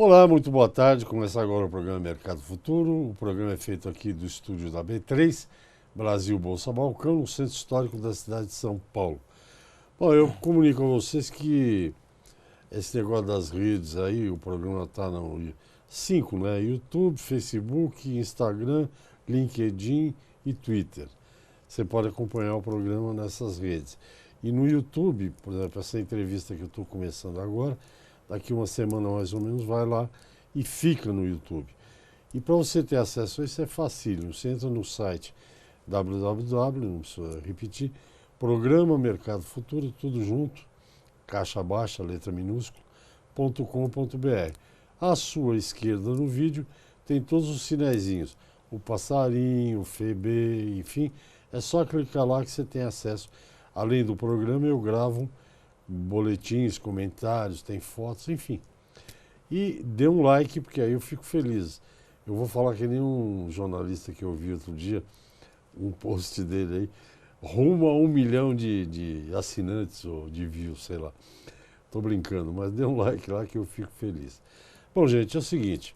Olá, muito boa tarde. Começa agora o programa Mercado Futuro. O programa é feito aqui do estúdio da B3, Brasil Bolsa Balcão, no centro histórico da cidade de São Paulo. Bom, eu comunico a vocês que esse negócio das redes aí, o programa está no 5, né? YouTube, Facebook, Instagram, LinkedIn e Twitter. Você pode acompanhar o programa nessas redes. E no YouTube, por exemplo, essa entrevista que eu estou começando agora, daqui uma semana mais ou menos, vai lá e fica no YouTube. E para você ter acesso a isso é fácil. Você entra no site www, não precisa repetir, Programa Mercado Futuro, tudo junto, caixa baixa, letra minúscula, .com.br. À sua esquerda no vídeo tem todos os sinaizinhos, o passarinho, o FB, enfim, é só clicar lá que você tem acesso. Além do programa, eu gravo boletins, comentários, tem fotos, enfim. E dê um like, porque aí eu fico feliz. Eu vou falar que nem um jornalista que eu vi outro dia, um post dele aí, rumo a 1 milhão de assinantes ou de views, sei lá. Tô brincando, mas dê um like lá que eu fico feliz. Bom, gente, é o seguinte.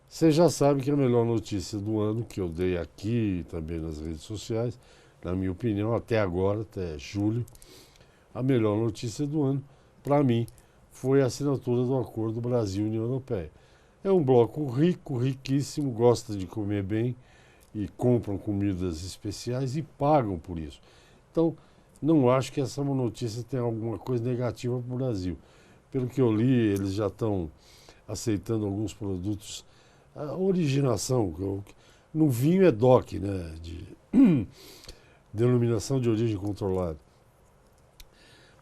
Você já sabe que a melhor notícia do ano, que eu dei aqui e também nas redes sociais, na minha opinião, até agora, até julho, a melhor notícia do ano, para mim, foi a assinatura do Acordo Brasil-União Europeia. É um bloco rico, riquíssimo, gosta de comer bem e compram comidas especiais e pagam por isso. Então, não acho que essa notícia tenha alguma coisa negativa para o Brasil. Pelo que eu li, eles já estão aceitando alguns produtos. A originação, no vinho é DOC, né, de denominação de origem controlada.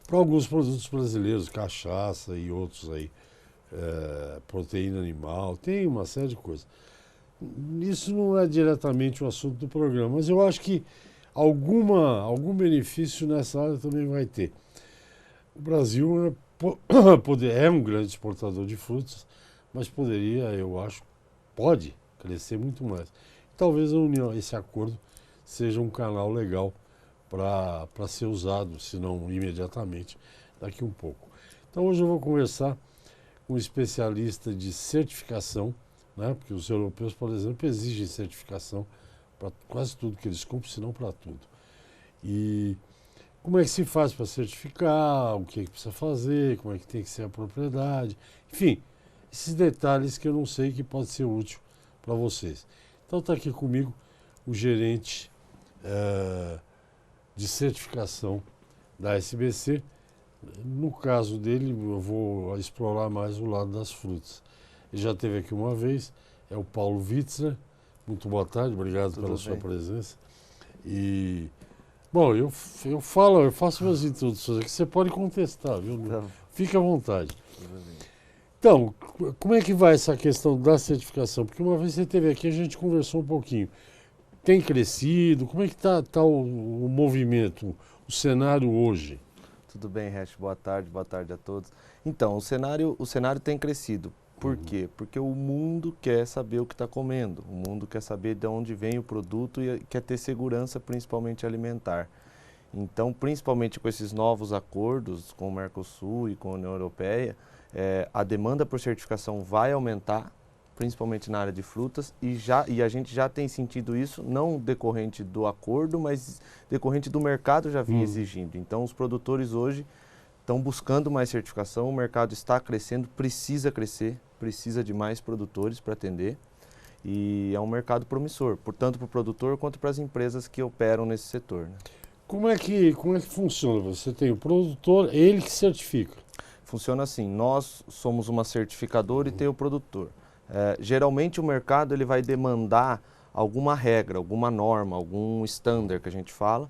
Para alguns produtos brasileiros, cachaça e outros aí, proteína animal, tem uma série de coisas. Isso não é diretamente o assunto do programa, mas eu acho que algum benefício nessa área também vai ter. O Brasil é um grande exportador de frutas, mas poderia, eu acho, pode crescer muito mais. Talvez a União, esse acordo seja um canal legal para ser usado, se não imediatamente, daqui um pouco. Então hoje eu vou conversar com um especialista de certificação, né? Porque os europeus, por exemplo, exigem certificação para quase tudo que eles compram, se não para tudo. E como é que se faz para certificar, o que é que precisa fazer, como é que tem que ser a propriedade, enfim, esses detalhes que eu não sei que pode ser útil para vocês. Então está aqui comigo o gerente de certificação da SBC. No caso dele, eu vou explorar mais o lado das frutas. Ele já esteve aqui uma vez, é o Paulo Witzler. Muito boa tarde, obrigado pela sua presença. E, bom, eu faço minhas introduções aqui, você pode contestar, viu? Fique à vontade. Então, como é que vai essa questão da certificação? Porque uma vez você esteve aqui, a gente conversou um pouquinho. Tem crescido? Como é que está o movimento, o cenário hoje? Tudo bem, Hash? Boa tarde a todos. Então, o cenário tem crescido. Por quê? Porque o mundo quer saber o que está comendo, o mundo quer saber de onde vem o produto e quer ter segurança, principalmente alimentar. Então, principalmente com esses novos acordos com o Mercosul e com a União Europeia, a demanda por certificação vai aumentar, principalmente na área de frutas, e a gente já tem sentido isso, não decorrente do acordo, mas decorrente do mercado já vinha exigindo. Então, os produtores hoje estão buscando mais certificação, o mercado está crescendo, precisa crescer, precisa de mais produtores para atender, e é um mercado promissor, tanto para o produtor quanto para as empresas que operam nesse setor, né? Como é que funciona? Você tem o produtor, ele que certifica. Funciona assim, nós somos uma certificadora e tem o produtor. Geralmente o mercado ele vai demandar alguma regra, alguma norma, algum standard que a gente fala,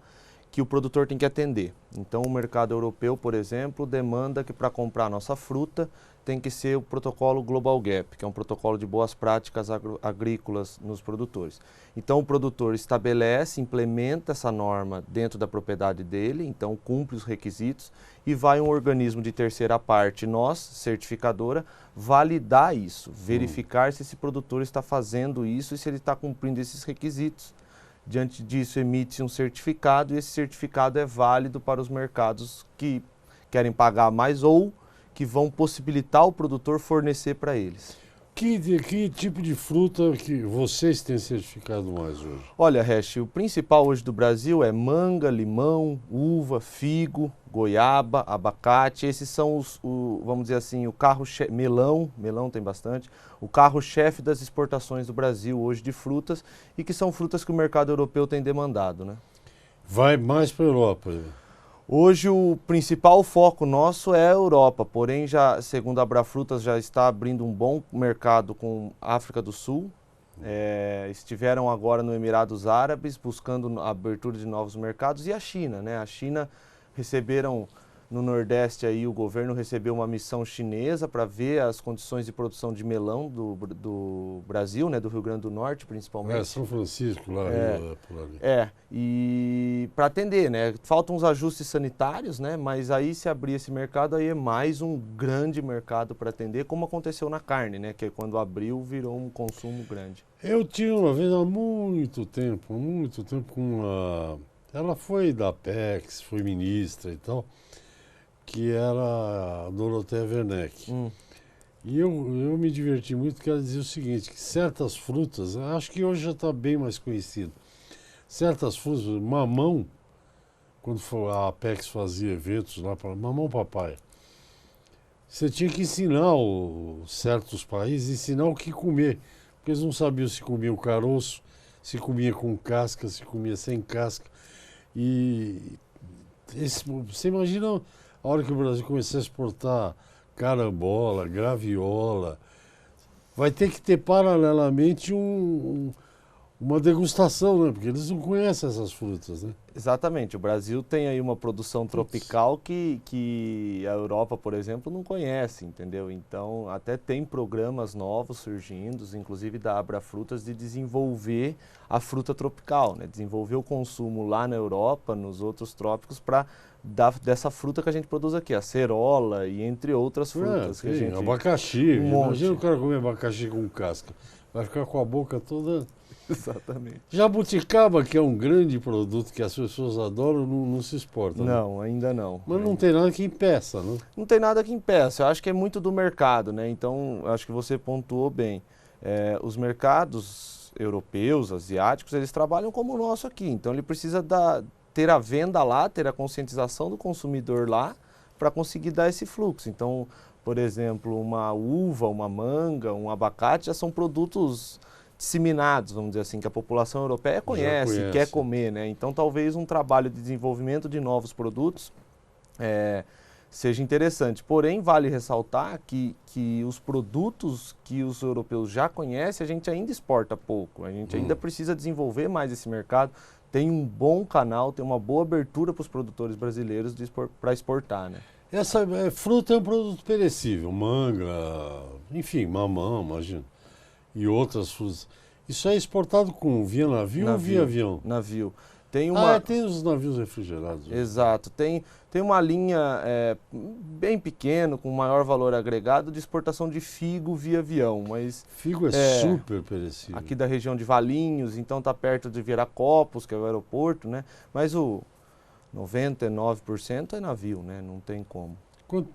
que o produtor tem que atender. Então o mercado europeu, por exemplo, demanda que para comprar nossa fruta tem que ser o protocolo Global Gap, que é um protocolo de boas práticas agrícolas nos produtores. Então o produtor estabelece, implementa essa norma dentro da propriedade dele, então cumpre os requisitos e vai um organismo de terceira parte, nós, certificadora, validar isso, verificar se esse produtor está fazendo isso e se ele está cumprindo esses requisitos. Diante disso, emite-se um certificado e esse certificado é válido para os mercados que querem pagar mais ou que vão possibilitar o produtor fornecer para eles. Que tipo de fruta que vocês têm certificado mais hoje? Olha, Resch, o principal hoje do Brasil é manga, limão, uva, figo, goiaba, abacate. Esses são vamos dizer assim, o carro-chefe, melão tem bastante, o carro-chefe das exportações do Brasil hoje de frutas e que são frutas que o mercado europeu tem demandado, né? Vai mais para a Europa? Hoje o principal foco nosso é a Europa, porém já, segundo a Abrafrutas, já está abrindo um bom mercado com a África do Sul. Estiveram agora no Emirados Árabes buscando a abertura de novos mercados e a China, né? A China receberam no Nordeste aí o governo recebeu uma missão chinesa para ver as condições de produção de melão do Brasil, né? Do Rio Grande do Norte principalmente. São Francisco lá, por ali. E para atender, né? Faltam uns ajustes sanitários, né? Mas aí se abrir esse mercado aí é mais um grande mercado para atender, como aconteceu na carne, né? Que quando abriu virou um consumo grande. Eu tinha uma vez há muito tempo com uma... Ela foi da Apex, foi ministra e tal, que era a Dorothea Werneck. E eu me diverti muito porque ela dizia o seguinte, que certas frutas, acho que hoje já está bem mais conhecido, certas frutas, mamão, quando a Apex fazia eventos lá para mamão papai, você tinha que ensinar certos países, ensinar o que comer, porque eles não sabiam se comiam caroço, se comia com casca, se comia sem casca. E você imagina a hora que o Brasil começar a exportar carambola, graviola, vai ter que ter paralelamente uma degustação, né? Porque eles não conhecem essas frutas, né? Exatamente. O Brasil tem aí uma produção tropical que a Europa, por exemplo, não conhece, entendeu? Então, até tem programas novos surgindo, inclusive da Abrafrutas, de desenvolver a fruta tropical, né? Desenvolver o consumo lá na Europa, nos outros trópicos, para dessa fruta que a gente produz aqui, a cerola e entre outras frutas que a gente... Abacaxi. monte. Imagina o cara comer abacaxi com casca. Vai ficar com a boca toda... Exatamente. Jabuticaba, que é um grande produto que as pessoas adoram, não se exporta. Não, ainda não. Mas não tem nada que impeça, né? Não tem nada que impeça. Eu acho que é muito do mercado, né? Então, acho que você pontuou bem. Os mercados europeus, asiáticos, eles trabalham como o nosso aqui. Então, ele precisa ter a venda lá, ter a conscientização do consumidor lá, para conseguir dar esse fluxo. Então, por exemplo, uma uva, uma manga, um abacate já são produtos disseminados, vamos dizer assim, que a população europeia conhece, quer comer, né? Então, talvez um trabalho de desenvolvimento de novos produtos seja interessante. Porém, vale ressaltar que os produtos que os europeus já conhecem, a gente ainda exporta pouco. A gente ainda precisa desenvolver mais esse mercado. Tem um bom canal, tem uma boa abertura para os produtores brasileiros para exportar, né? Essa fruta é um produto perecível, manga, enfim, mamão, imagina. E outras frutas. Isso é exportado via navio ou via avião? Navio. Tem os navios refrigerados. Exato. Tem uma linha bem pequena, com maior valor agregado, de exportação de figo via avião. Mas figo é super perecível. Aqui da região de Valinhos, então está perto de Viracopos, que é o aeroporto, né? Mas o 99% é navio, né? Não tem como. Quanto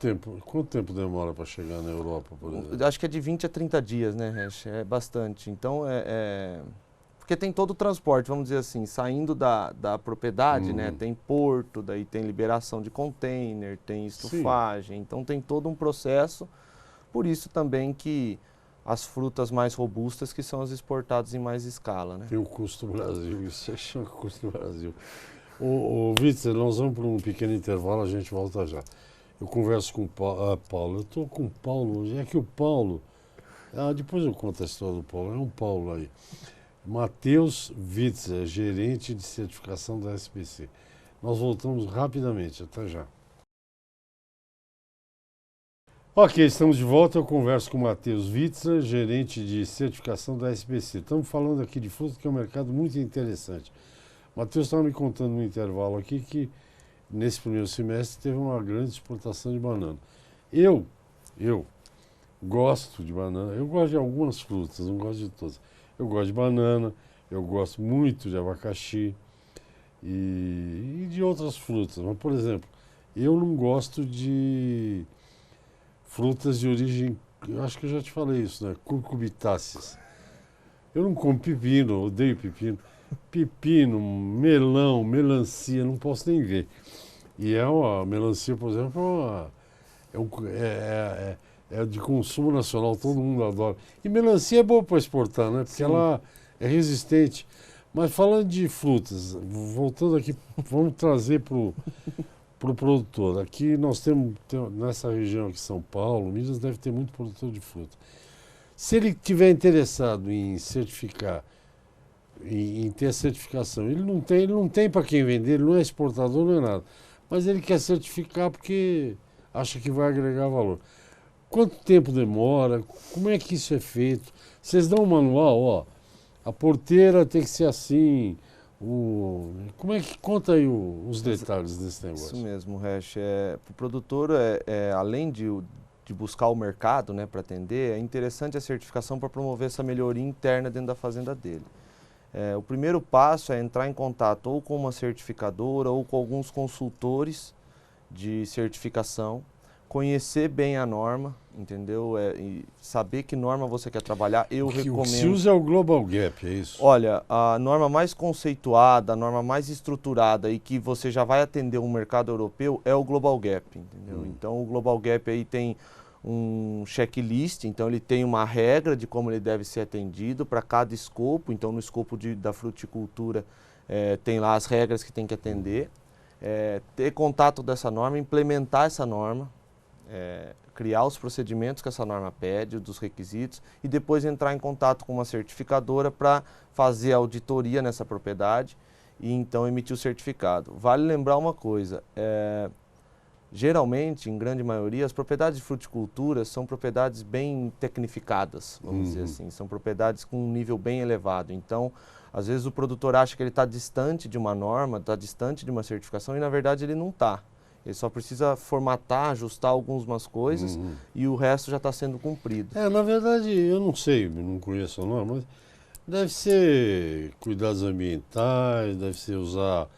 tempo demora para chegar na Europa, por exemplo? Acho que é de 20 a 30 dias, né, Resch? É bastante. Então, porque tem todo o transporte, vamos dizer assim, saindo da propriedade, né? Tem porto, daí tem liberação de container, tem estufagem. Sim. Então, tem todo um processo. Por isso também que as frutas mais robustas que são as exportadas em mais escala, né? Tem o custo Brasil, isso chama custo Brasil. Ô Witzel, nós vamos para um pequeno intervalo, a gente volta já. Eu converso com o Paulo. Eu estou com o Paulo hoje. É que o Paulo... depois eu conto a história do Paulo. É um Paulo aí. Matheus Witzel, gerente de certificação da SPC. Nós voltamos rapidamente. Até já. Ok, estamos de volta. Eu converso com o Matheus Witzel, gerente de certificação da SPC. Estamos falando aqui de fruta, que é um mercado muito interessante. O Matheus estava me contando no intervalo aqui que nesse primeiro semestre teve uma grande exportação de banana. Eu gosto de banana, eu gosto de algumas frutas, não gosto de todas. Eu gosto de banana, eu gosto muito de abacaxi e de outras frutas. Mas, por exemplo, eu não gosto de frutas de origem, eu acho que eu já te falei isso, né? Cucurbitáceas. Eu não como pepino, odeio pepino. Pepino, melão, melancia, não posso nem ver. E é uma melancia, por exemplo, é de consumo nacional, todo mundo adora. E melancia é boa para exportar, né? Porque Sim. ela é resistente. Mas falando de frutas, voltando aqui, vamos trazer para o produtor. Aqui nós temos, nessa região aqui, São Paulo, Minas deve ter muito produtor de fruta. Se ele tiver interessado em certificar, em ter a certificação, ele não tem para quem vender, ele não é exportador, não é nada. Mas ele quer certificar porque acha que vai agregar valor. Quanto tempo demora? Como é que isso é feito? Vocês dão um manual, ó. A porteira tem que ser assim. Como é que conta aí os detalhes desse negócio? Isso mesmo, Resch. Para o produtor, além de buscar o mercado, né, para atender, é interessante a certificação para promover essa melhoria interna dentro da fazenda dele. O primeiro passo é entrar em contato ou com uma certificadora ou com alguns consultores de certificação, conhecer bem a norma, entendeu? E saber que norma você quer trabalhar. Eu recomendo. O que se usa é o Global Gap, é isso? Olha, a norma mais conceituada, a norma mais estruturada e que você já vai atender um mercado europeu é o Global Gap, entendeu? Então o Global Gap aí tem um checklist, então ele tem uma regra de como ele deve ser atendido para cada escopo. Então no escopo da fruticultura tem lá as regras que tem que atender, ter contato dessa norma, implementar essa norma, criar os procedimentos que essa norma pede, dos requisitos, e depois entrar em contato com uma certificadora para fazer a auditoria nessa propriedade e então emitir o certificado. Vale lembrar uma coisa, geralmente, em grande maioria, as propriedades de fruticultura são propriedades bem tecnificadas, vamos dizer assim, são propriedades com um nível bem elevado. Então, às vezes o produtor acha que ele está distante de uma norma, está distante de uma certificação e na verdade ele não está. Ele só precisa formatar, ajustar algumas coisas e o resto já está sendo cumprido. Na verdade, eu não sei, não conheço a norma, mas deve ser cuidados ambientais, deve ser usar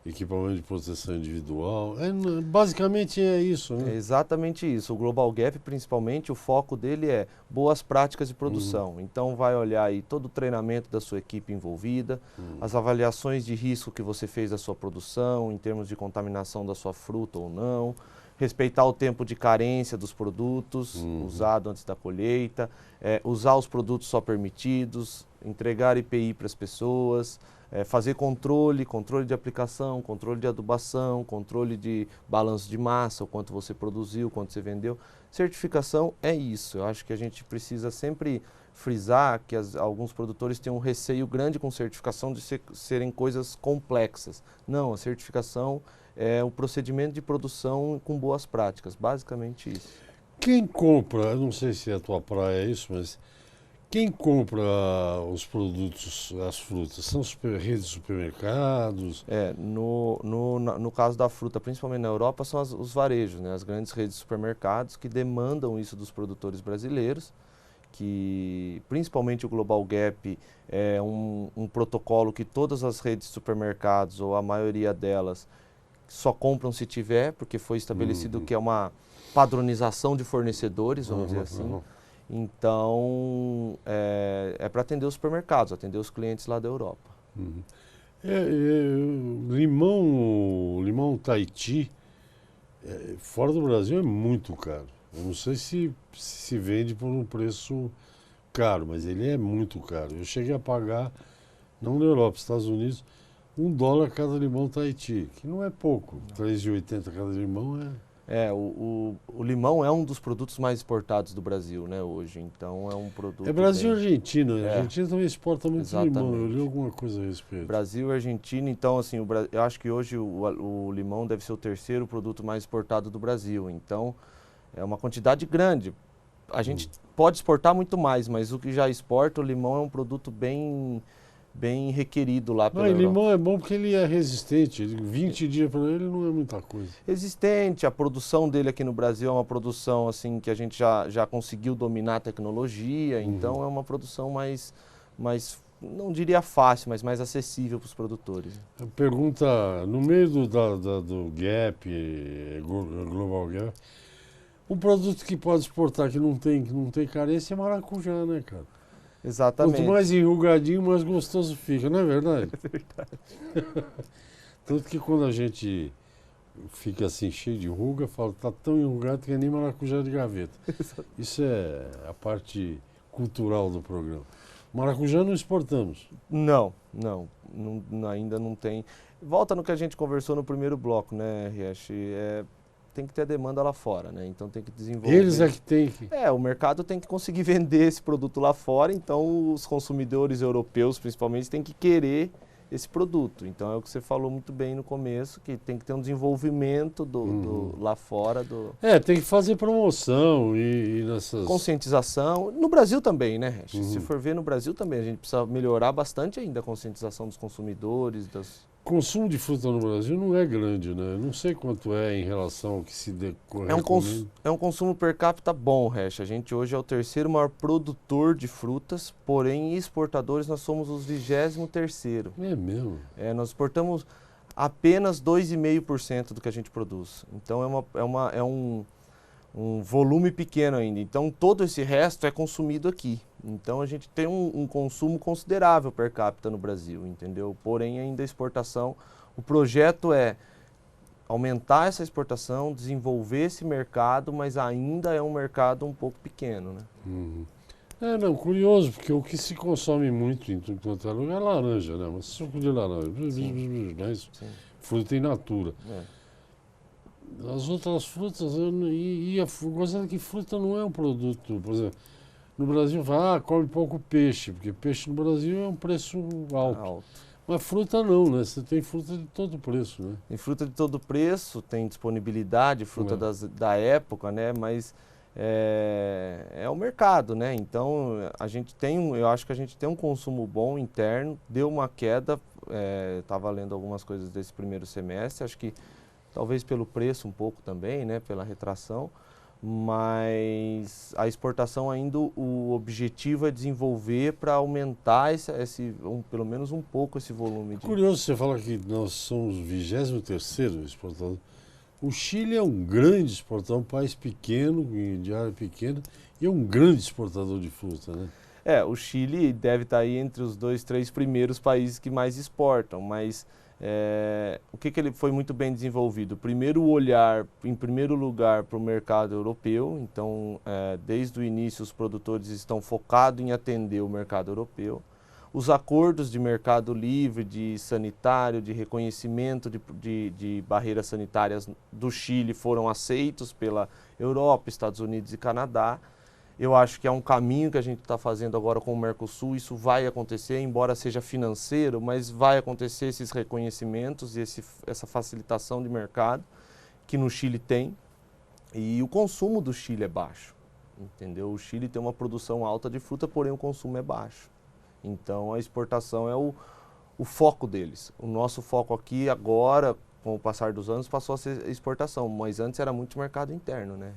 equipamento de proteção individual. Basicamente é isso, né? É exatamente isso. O Global Gap, principalmente, o foco dele é boas práticas de produção. Então vai olhar aí todo o treinamento da sua equipe envolvida, as avaliações de risco que você fez da sua produção, em termos de contaminação da sua fruta ou não, respeitar o tempo de carência dos produtos usado antes da colheita, usar os produtos só permitidos, entregar IPI para as pessoas, fazer controle de aplicação, controle de adubação, controle de balanço de massa, o quanto você produziu, o quanto você vendeu. Certificação é isso. Eu acho que a gente precisa sempre frisar que alguns produtores têm um receio grande com certificação de serem coisas complexas. Não, a certificação é um procedimento de produção com boas práticas, basicamente isso. Quem compra, eu não sei se é a tua praia isso, mas quem compra os produtos, as frutas, são redes de supermercados? No caso da fruta, principalmente na Europa, são os varejos, né? As grandes redes de supermercados que demandam isso dos produtores brasileiros, que principalmente o Global Gap é um protocolo que todas as redes de supermercados, ou a maioria delas, só compram se tiver, porque foi estabelecido que é uma padronização de fornecedores, vamos dizer assim. Então, é para atender os supermercados, atender os clientes lá da Europa. Limão Tahiti, fora do Brasil é muito caro. Eu não sei se vende por um preço caro, mas ele é muito caro. Eu cheguei a pagar, não na Europa, Estados Unidos, $1 cada limão Tahiti, que não é pouco. R$3,80 cada limão o limão é um dos produtos mais exportados do Brasil, né, hoje. Então é um produto. É Brasil e Argentina, né? A Argentina também exporta muito limão. Eu li alguma coisa a respeito. Brasil e Argentina, então assim, eu acho que hoje o limão deve ser o terceiro produto mais exportado do Brasil. Então é uma quantidade grande. A gente pode exportar muito mais, mas o que já exporta, o limão é um produto bem requerido lá pela Europa. Limão é bom porque ele é resistente, 20 dias para ele não é muita coisa. Resistente, a produção dele aqui no Brasil é uma produção assim que a gente já conseguiu dominar a tecnologia, então é uma produção mais, não diria fácil, mas mais acessível para os produtores. Pergunta, no meio do Gap, Global Gap, Um produto que pode exportar que não tem carência é maracujá, né, cara? Exatamente. Quanto mais enrugadinho, mais gostoso fica, não é verdade? É verdade. Tanto que quando a gente fica assim cheio de ruga, fala, tá tão enrugado que é nem maracujá de gaveta. Isso é a parte cultural do programa. Maracujá não exportamos. Ainda não tem. Volta no que a gente conversou no primeiro bloco, né, Riesch? Tem que ter demanda lá fora, né? Então tem que desenvolver. Eles é que tem que... O mercado tem que conseguir vender esse produto lá fora, então os consumidores europeus, principalmente, têm que querer esse produto. Então é o que você falou muito bem no começo, que tem que ter um desenvolvimento lá fora. Tem que fazer promoção e nessas... Conscientização. No Brasil também, né, Riesch? Se for ver no Brasil também, a gente precisa melhorar bastante ainda a conscientização dos consumidores, O consumo de fruta no Brasil não é grande, né? Não sei quanto é em relação ao que se recomenda. É um consumo per capita bom, Riesch. A gente hoje é o terceiro maior produtor de frutas, porém exportadores nós somos os 23º. É mesmo? Nós exportamos apenas 2,5% do que a gente produz. Então é um volume pequeno ainda. Então todo esse resto é consumido aqui. Então a gente tem um consumo considerável per capita no Brasil, entendeu? Porém ainda a exportação, o projeto é aumentar essa exportação, desenvolver esse mercado, mas ainda é um mercado um pouco pequeno, né? Curioso, porque o que se consome muito em tudo quanto é lugar é laranja, né? Mas suco de laranja, mas fruta in natura. As outras frutas, eu gostando que fruta não é um produto, por exemplo, no Brasil come pouco peixe, porque peixe no Brasil é um preço alto. Mas fruta não, né? Você tem fruta de todo preço, né? Tem fruta de todo preço, tem disponibilidade, fruta da época, né? Mas é o mercado, né? Então eu acho que a gente tem um consumo bom interno, deu uma queda, estava lendo algumas coisas desse primeiro semestre, acho que talvez pelo preço um pouco também, né? Pela retração. Mas a exportação ainda, o objetivo é desenvolver para aumentar pelo menos um pouco esse volume. Curioso você falar que nós somos o 23º exportador. O Chile é um grande exportador, um país pequeno, de área pequena, e é um grande exportador de fruta, né? O Chile deve estar aí entre os 2, 3 primeiros países que mais exportam, mas o que ele foi muito bem desenvolvido? Primeiro, olhar, em primeiro lugar, para o mercado europeu. Então, desde o início, os produtores estão focados em atender o mercado europeu. Os acordos de mercado livre, de sanitário, de reconhecimento de barreiras sanitárias do Chile foram aceitos pela Europa, Estados Unidos e Canadá. Eu acho que é um caminho que a gente está fazendo agora com o Mercosul, isso vai acontecer, embora seja financeiro, mas vai acontecer esses reconhecimentos e essa facilitação de mercado que no Chile tem. E o consumo do Chile é baixo, entendeu? O Chile tem uma produção alta de fruta, porém o consumo é baixo. Então a exportação é o foco deles. O nosso foco aqui agora, com o passar dos anos, passou a ser exportação, mas antes era muito mercado interno, né,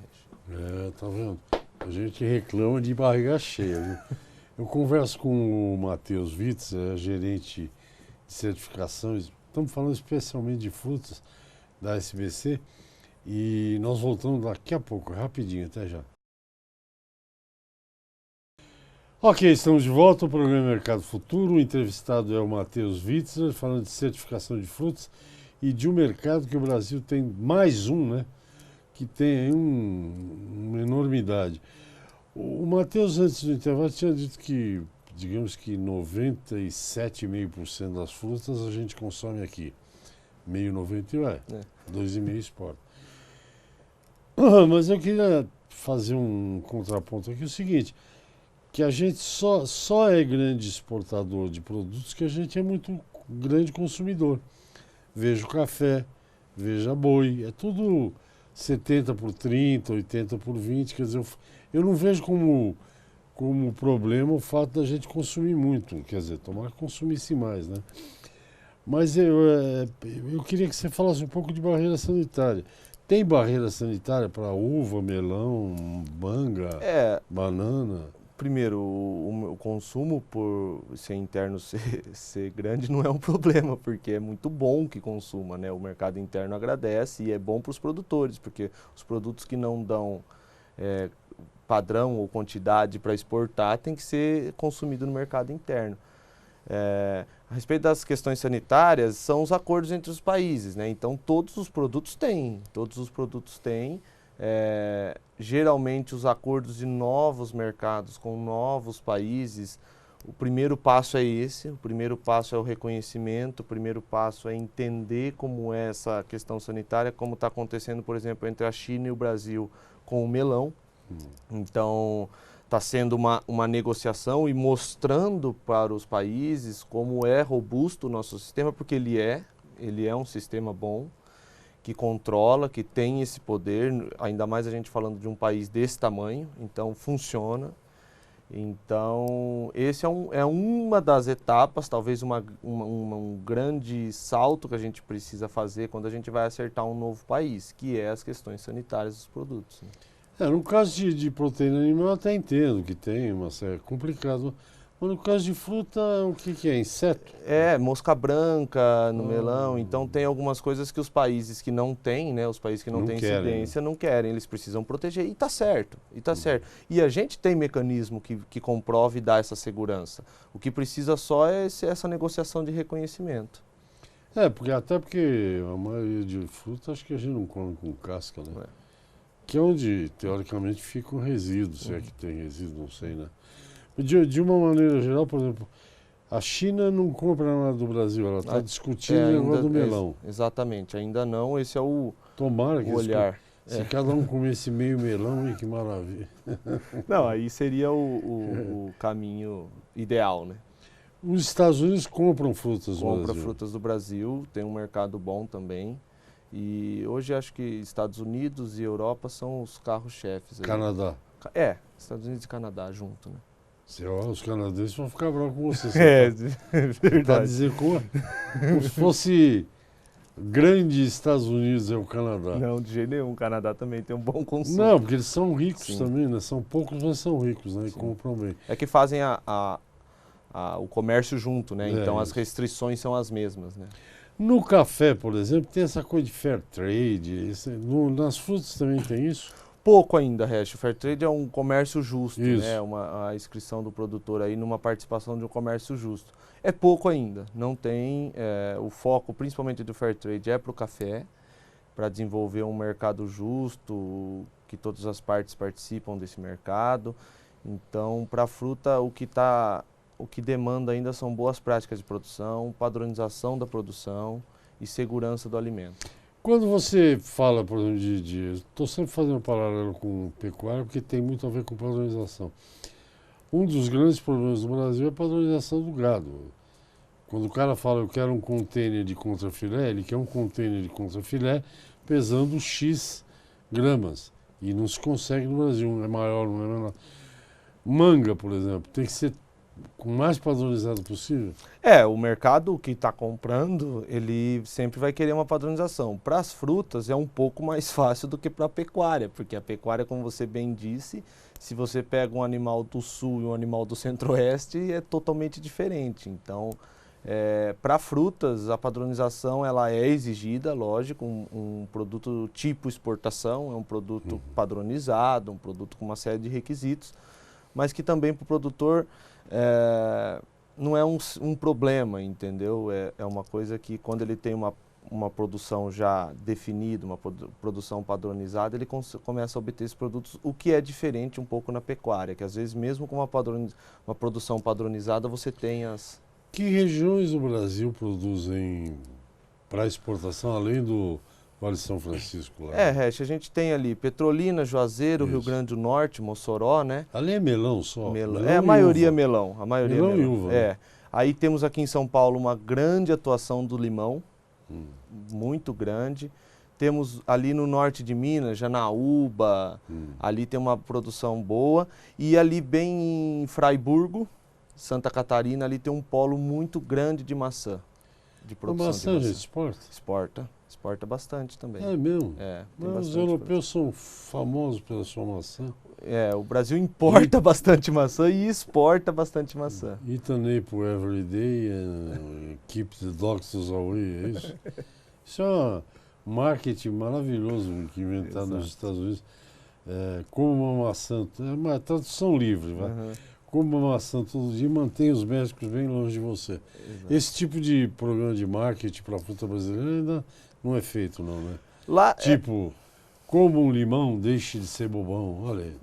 Riesch? Tá vendo? A gente reclama de barriga cheia, viu? Eu converso com o Matheus Witz, gerente de certificação, estamos falando especialmente de frutas da SBC, e nós voltamos daqui a pouco, rapidinho, até já. Ok, estamos de volta ao programa Mercado Futuro. O entrevistado é o Matheus Witzer, falando de certificação de frutas e de um mercado que o Brasil tem mais né? Que tem uma enormidade. O Matheus, antes do intervalo, tinha dito que, digamos que 97,5% das frutas a gente consome aqui. 90 2,5% exporta. Mas eu queria fazer um contraponto aqui, o seguinte, que a gente só é grande exportador de produtos que a gente é muito grande consumidor. Veja o café, veja boi, é tudo 70 por 30, 80 por 20, quer dizer, eu não vejo como problema o fato da gente consumir muito, quer dizer, tomara que consumisse mais, né? Mas eu queria que você falasse um pouco de barreira sanitária. Tem barreira sanitária para uva, melão, manga, banana? primeiro, o consumo por ser interno ser grande não é um problema, porque é muito bom que consuma, né? O mercado interno agradece e é bom para os produtores, porque os produtos que não dão padrão ou quantidade para exportar tem que ser consumido no mercado interno. A respeito das questões sanitárias, são os acordos entre os países, né? Então todos os produtos têm. Geralmente os acordos de novos mercados com novos países, o primeiro passo é esse, o primeiro passo é o reconhecimento, o primeiro passo é entender como é essa questão sanitária, como está acontecendo, por exemplo, entre a China e o Brasil com o melão. Então, está sendo uma negociação e mostrando para os países como é robusto o nosso sistema, porque ele é um sistema bom, que controla, que tem esse poder, ainda mais a gente falando de um país desse tamanho, então funciona. Então, esse é uma das etapas, talvez um grande salto que a gente precisa fazer quando a gente vai acertar um novo país, que é as questões sanitárias dos produtos, né? No caso de proteína animal, eu até entendo que tem, mas é complicado. Mas no caso de fruta, o que é? Inseto? Mosca branca no melão. Então tem algumas coisas que os países que não têm, né, os países que não têm incidência, não querem, eles precisam proteger. E está certo, certo. E a gente tem mecanismo que comprove e dá essa segurança. O que precisa só é essa negociação de reconhecimento. Porque a maioria de fruta, acho que a gente não come com casca, né? Que é onde, teoricamente, fica o resíduo, se é que tem resíduo, não sei, né? De uma maneira geral, por exemplo, a China não compra nada do Brasil, ela está discutindo o negócio do melão. Exatamente, ainda não, esse é o olhar. Se cada um comesse meio melão, que maravilha. Não, aí seria o caminho ideal, né? Os Estados Unidos compram frutas do Brasil. Compra frutas do Brasil, tem um mercado bom também. E hoje acho que Estados Unidos e Europa são os carros-chefes. Canadá. Estados Unidos e Canadá junto, né? Os canadenses vão ficar bravos com você. Verdade. Tá dizer como se fosse grande Estados Unidos é o Canadá. Não, de jeito nenhum. O Canadá também tem um bom consumo. Não, porque eles são ricos também, né? São poucos, mas são ricos, né? E compram bem. É que fazem o comércio junto, né? Então as restrições são as mesmas, né? No café, por exemplo, tem essa coisa de fair trade. Nas frutas também tem isso? Pouco ainda, Resch. O fair trade é um comércio justo, isso, né? A inscrição do produtor aí numa participação de um comércio justo. É pouco ainda. Não tem o foco, principalmente do fair trade, é para o café, para desenvolver um mercado justo, que todas as partes participam desse mercado. Então, para a fruta, o que demanda ainda são boas práticas de produção, padronização da produção e segurança do alimento. Quando você fala, por exemplo, estou sempre fazendo um paralelo com pecuária, porque tem muito a ver com padronização. Um dos grandes problemas do Brasil é a padronização do gado. Quando o cara fala, eu quero um container de contrafilé, ele quer um container de contrafilé pesando X gramas. E não se consegue no Brasil, não é maior, não é menor. Manga, por exemplo, tem que ser o mais padronizado possível? O mercado que está comprando, ele sempre vai querer uma padronização. Para as frutas é um pouco mais fácil do que para a pecuária, porque a pecuária, como você bem disse, se você pega um animal do sul e um animal do centro-oeste, é totalmente diferente. Então, para frutas, a padronização ela é exigida, lógico, um produto tipo exportação, é um produto padronizado, um produto com uma série de requisitos, mas que também para o produtor não é um problema, entendeu? É uma coisa que quando ele tem uma produção já definida, uma produção padronizada, ele começa a obter esses produtos, o que é diferente um pouco na pecuária, que às vezes mesmo com uma produção padronizada você tem as... Que regiões do Brasil produzem para exportação, além do Vale de São Francisco? Lá? Resch, a gente tem ali Petrolina, Juazeiro, Rio Grande do Norte, Mossoró, né? Ali é melão só? Melão a maioria é melão. A maioria melão é melão. E uva. Né? Aí temos aqui em São Paulo uma grande atuação do limão, muito grande. Temos ali no norte de Minas, Janaúba, ali tem uma produção boa. E ali bem em Fraiburgo, Santa Catarina, ali tem um polo muito grande de maçã. De produção a maçã já exporta? Exporta bastante também. É mesmo? Tem mas os europeus são famosos pela sua maçã? O Brasil importa bastante maçã e exporta bastante maçã. Eat an apple every day and keep the doctors away, é isso? Isso é um marketing maravilhoso que inventaram nos Estados Unidos. Como uma maçã, é uma tradução livre, vai? Uhum. Como uma maçã todo dia, mantenha os médicos bem longe de você. Exato. Esse tipo de programa de marketing para a fruta brasileira ainda não é feito, não, né? Lá, Tipo, como um limão, deixe de ser bobão, olha aí.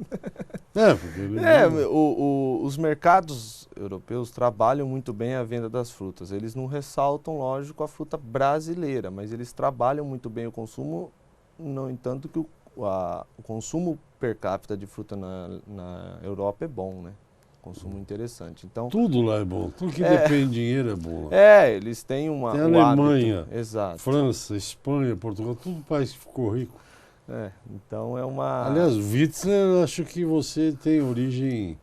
Porque o limão... os mercados europeus trabalham muito bem a venda das frutas. Eles não ressaltam, lógico, a fruta brasileira, mas eles trabalham muito bem o consumo, no entanto que o consumo per capita de fruta na Europa é bom, né? Consumo interessante. Então, tudo lá é bom, tudo que depende de dinheiro é bom lá. Eles têm Tem um Alemanha, hábito. Exato. França, Espanha, Portugal, tudo país que ficou rico. Então é uma... Aliás, Witzel, acho que você tem origem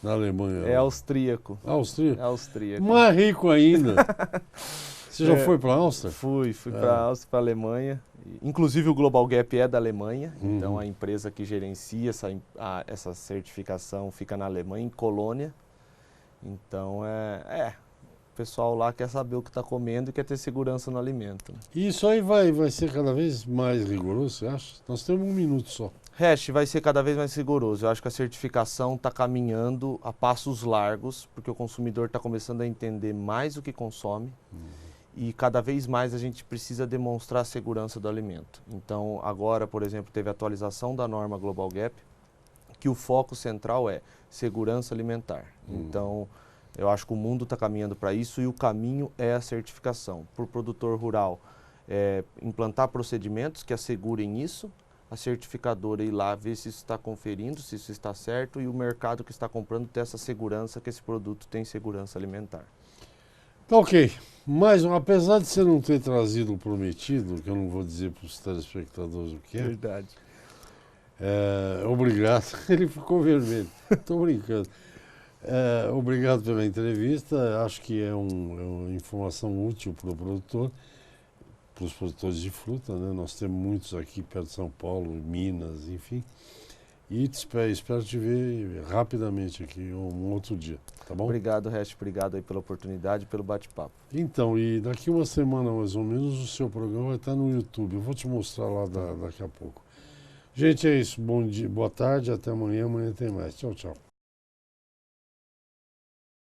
na Alemanha. É austríaco. Áustria? É austríaco. Mais rico ainda. Você já foi para a Áustria? Fui para a Áustria, para a Alemanha. Inclusive o Global Gap é da Alemanha, então a empresa que gerencia essa certificação fica na Alemanha, em Colônia. Então o pessoal lá quer saber o que está comendo e quer ter segurança no alimento. E isso aí vai ser cada vez mais rigoroso, você acha? Nós temos 1 minuto só. Hash vai ser cada vez mais rigoroso. Eu acho que a certificação está caminhando a passos largos, porque o consumidor está começando a entender mais o que consome. E cada vez mais a gente precisa demonstrar a segurança do alimento. Então, agora, por exemplo, teve a atualização da norma Global Gap, que o foco central é segurança alimentar. Então, eu acho que o mundo está caminhando para isso e o caminho é a certificação. Para o produtor rural, implantar procedimentos que assegurem isso, a certificadora ir lá ver se isso está conferindo, se isso está certo, e o mercado que está comprando ter essa segurança que esse produto tem segurança alimentar. Tá ok, mas apesar de você não ter trazido o prometido, que eu não vou dizer para os telespectadores o que é. Verdade. Obrigado, ele ficou vermelho, estou brincando. Obrigado pela entrevista, acho que é uma informação útil para o produtor, para os produtores de fruta, né? Nós temos muitos aqui perto de São Paulo, Minas, enfim. E espero te ver rapidamente aqui um outro dia, tá bom? Obrigado, Hash. Obrigado aí pela oportunidade e pelo bate-papo. Então, e daqui uma semana mais ou menos o seu programa vai estar no YouTube. Eu vou te mostrar lá daqui a pouco. Gente, é isso. Bom dia, boa tarde, até amanhã. Amanhã tem mais. Tchau, tchau.